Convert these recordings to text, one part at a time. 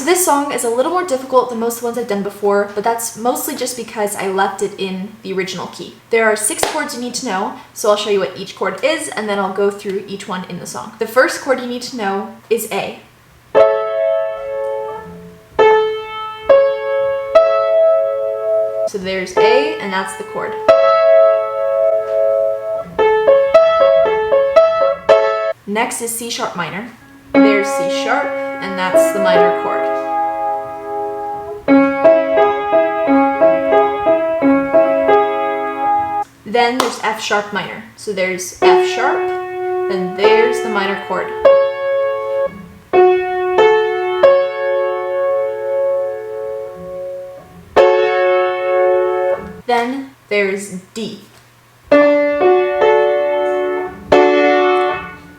this song is a little more difficult than most of the ones I've done before, but that's mostly just because I left it in the original key. There are 6 chords you need to know, so I'll show you what each chord is, and then I'll go through each one in the song. The first chord you need to know is A. So there's A, and that's the chord. Next is C sharp minor. There's C sharp, and that's the minor chord. Then there's F sharp minor. So there's F sharp, and there's the minor chord. Then there's D.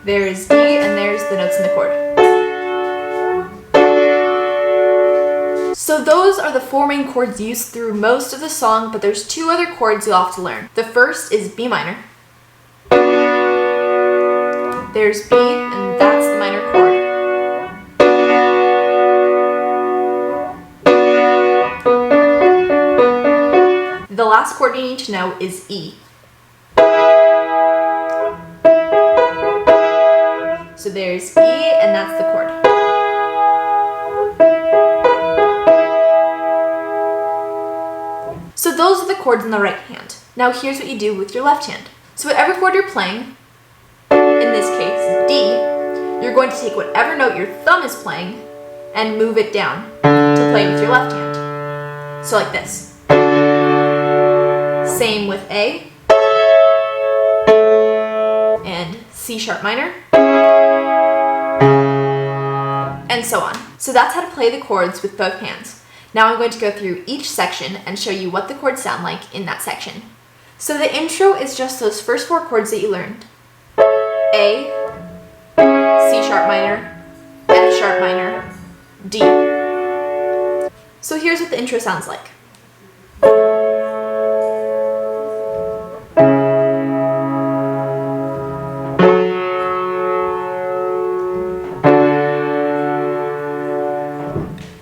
There's D, and there's the notes in the chord. So those are the 4 main chords used through most of the song, but there's 2 other chords you'll have to learn. The first is B minor. There's B, and that's the minor chord. The last chord you need to know is E. So there's E, and that's the chord. So those are the chords in the right hand. Now here's what you do with your left hand. So whatever chord you're playing, in this case D, you're going to take whatever note your thumb is playing and move it down to play with your left hand. So like this. Same with A and C sharp minor, and so on. So that's how to play the chords with both hands. Now I'm going to go through each section and show you what the chords sound like in that section. So the intro is just those first 4 chords that you learned. A, C sharp minor, F sharp minor, D. So here's what the intro sounds like.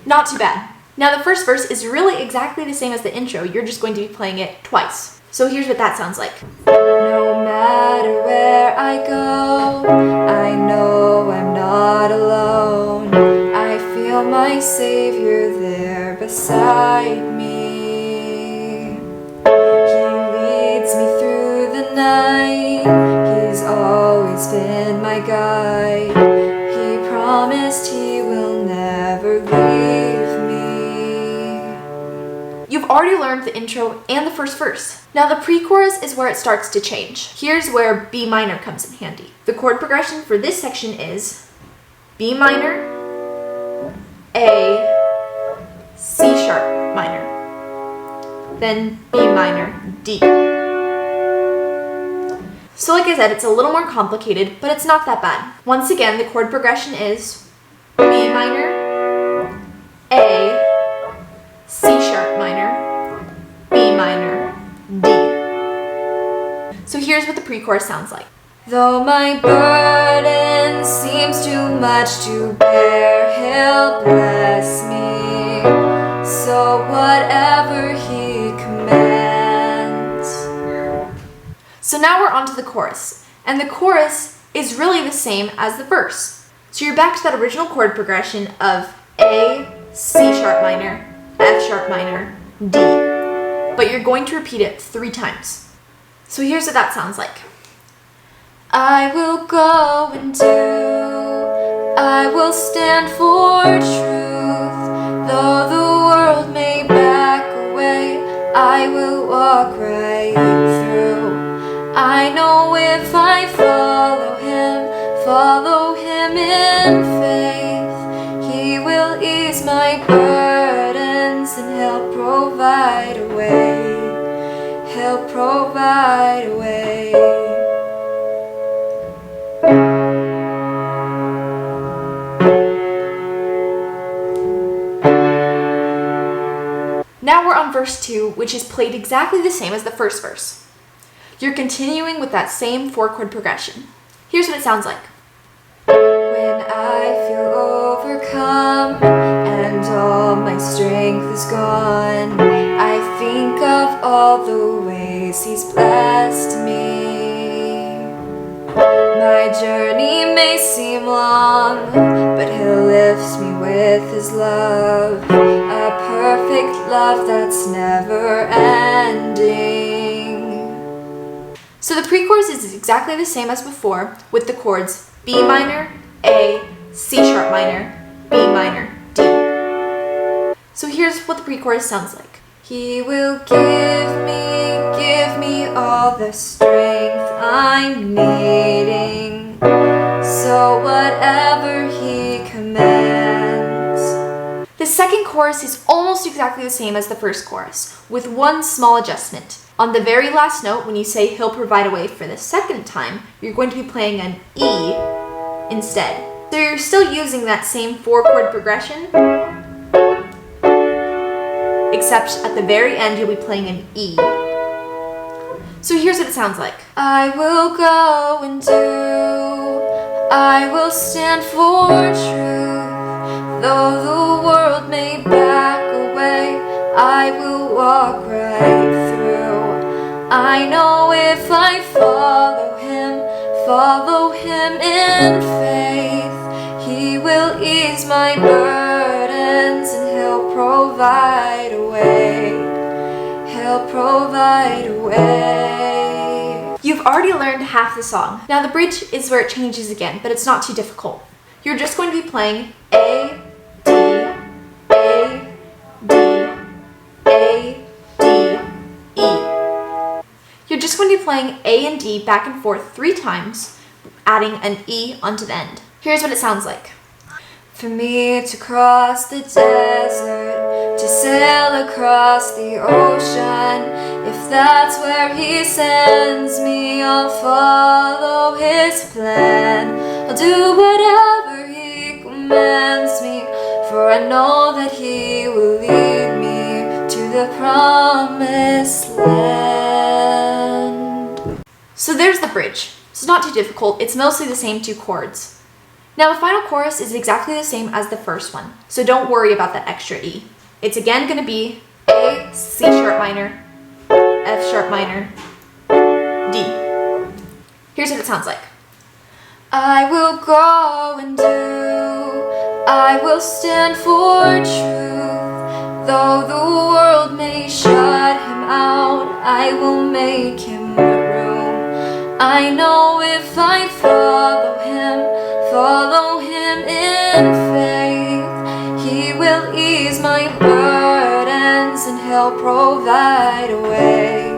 Not too bad. Now the first verse is really exactly the same as the intro, you're just going to be playing it twice. So here's what that sounds like. No matter where I go, I know I'm not alone. I feel my Savior there beside me. He leads me through the night, He's always been my guide. He promised He will never leave me. You've already learned the intro and the first verse. Now the pre-chorus is where it starts to change. Here's where B minor comes in handy. The chord progression for this section is B minor, A, C sharp minor, then B minor, D. So like I said, it's a little more complicated, but it's not that bad. Once again, the chord progression is B minor, A, C sharp minor, B minor, D. So here's what the pre-chorus sounds like. Though my burden seems too much to bear, He'll bless me, so whatever He commands. So now we're on to the chorus, and the chorus is really the same as the verse. So you're back to that original chord progression of A, C sharp minor, F sharp minor, D. But you're going to repeat it 3 times. So here's what that sounds like. I will go and do, I will stand for truth. Though the world may back away, I will walk right through. I know if I follow Him in faith, He will ease my burdens and He'll provide a way. He'll provide a way. Now we're on verse 2, which is played exactly the same as the first verse. You're continuing with that same 4-chord progression. Here's what it sounds like. When I feel overcome and all my strength is gone, I think of all the ways He's blessed me. My journey may seem long, but He lifts me with His love, a perfect love that's never ending. So the pre-chorus is exactly the same as before, with the chords B minor, A, C sharp minor, B minor, D. So here's what the pre-chorus sounds like. He will give me all the strength I'm needing, so whatever He commands. The second chorus is almost exactly the same as the first chorus, with one small adjustment. On the very last note, when you say He'll provide a way for the second time, you're going to be playing an E instead. So you're still using that same 4-chord progression, except at the very end you'll be playing an E. So here's what it sounds like. I will go and do, I will stand for truth, though the world may back away, I will walk right through. I know if I follow Him in faith, He will ease my burdens and He'll provide a way. He'll provide a way. You've already learned half the song. Now the bridge is where it changes again, but it's not too difficult. You're just going to be playing A, D, A, D, A, D, E. You're just going to be playing A and D back and forth 3 times, adding an E onto the end. Here's what it sounds like. For me to cross the desert, to sail across the ocean, if that's where He sends me, I'll follow His plan. I'll do whatever He commands me, for I know that He will lead me to the promised land. So there's the bridge. It's not too difficult, it's mostly the same 2 chords. Now the final chorus is exactly the same as the first one, so don't worry about that extra E. It's again going to be A, C sharp minor, F sharp minor, D. Here's what it sounds like. I will go and do, I will stand for truth, though the world may shut Him out, I will make Him room. I know if I follow Him in faith, He will ease my burdens and He'll provide a way.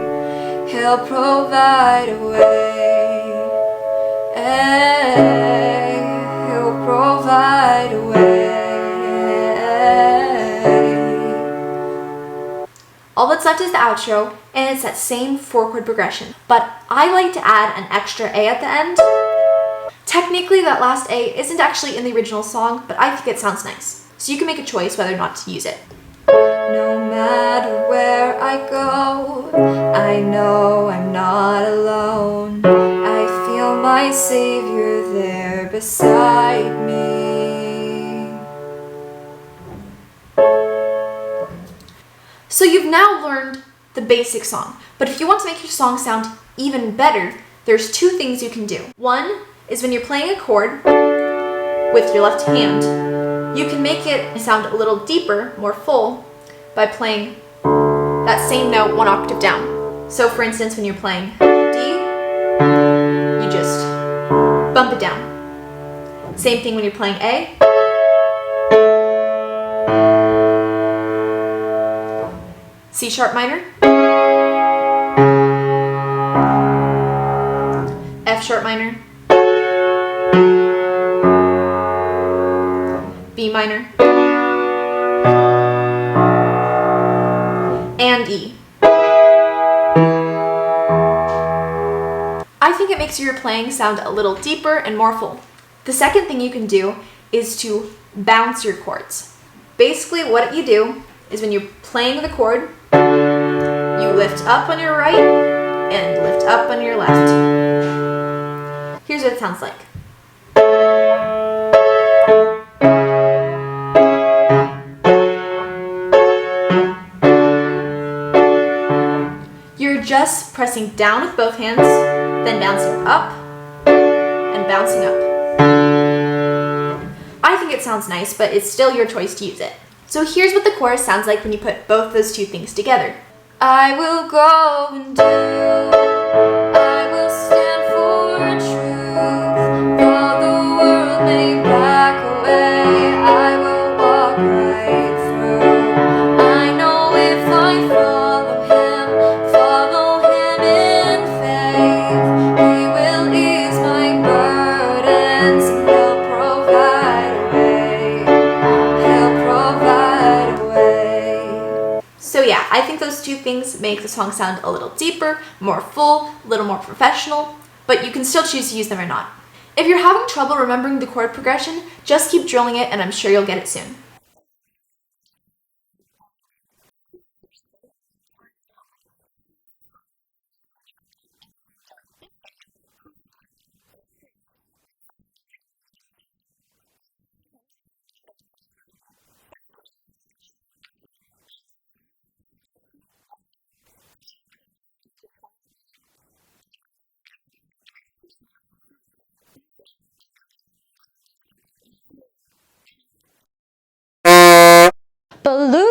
He'll provide a way. He'll provide a way. All that's left is the outro, and it's that same 4-chord progression. But I like to add an extra A at the end. Technically, that last A isn't actually in the original song, but I think it sounds nice. So you can make a choice whether or not to use it. No matter where I go, I know I'm not alone. I feel my Savior there beside me. So you've now learned the basic song, but if you want to make your song sound even better, there's 2 things you can do. One is when you're playing a chord with your left hand, you can make it sound a little deeper, more full, by playing that same note 1 octave down. So for instance, when you're playing D, you just bump it down. Same thing when you're playing A. C sharp minor, F sharp minor, B minor, and E. I think it makes your playing sound a little deeper and more full. The second thing you can do is to bounce your chords. Basically what you do is when you're playing the chord, you lift up on your right and lift up on your left. Here's what it sounds like. just pressing down with both hands, then bouncing up, and bouncing up. I think it sounds nice, but it's still your choice to use it. So here's what the chorus sounds like when you put both those two things together. I will go and do, I will stand for truth, though the world may back away, I will walk right through. I know if I follow him in faith, he will ease my burdens and he'll provide a way, he'll provide a way. So yeah, I think those two things make the song sound a little deeper, more full, a little more professional, but you can still choose to use them or not. If you're having trouble remembering the chord progression, just keep drilling it and I'm sure you'll get it soon. Balloon.